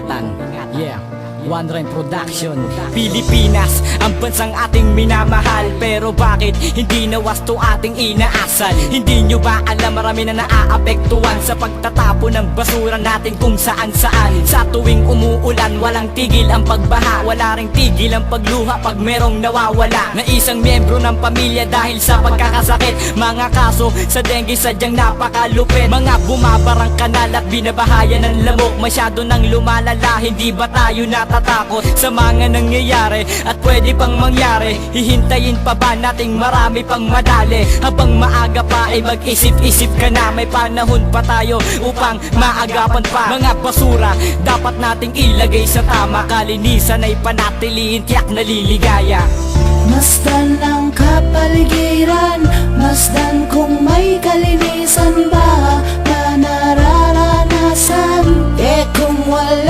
ingatan. Yeah, One Rhyme Production. Pilipinas, ang bansang ating minamahal, pero bakit hindi nawasto ating inaasal? Hindi nyo ba alam marami na naaapektuhan sa pagtatapon ng basura natin kung saan saan? Sa tuwing umuulan, walang tigil ang pagbaha, wala ring tigil ang pagluha pag merong nawawala na isang miyembro ng pamilya dahil sa pagkakasakit. Mga kaso sa dengue sadyang napakalupit, mga bumabarang kanal at binabahayan ng lamok. Masyado nang lumalala, hindi ba tayo natatakot sa mga nangyayari at pwede pang mangyari? Hihintayin pa ba nating marami pang madali? Habang maaga pa ay mag-isip-isip ka na, may panahon pa tayo upang maagapan pa. Mga basura dapat nating ilagay sa tama, kalinisan ay panatilihin, tiyak naliligaya. Masdan ang kapaligiran, masdan kung may kalinisan ba na nararanasan. Eh kung wala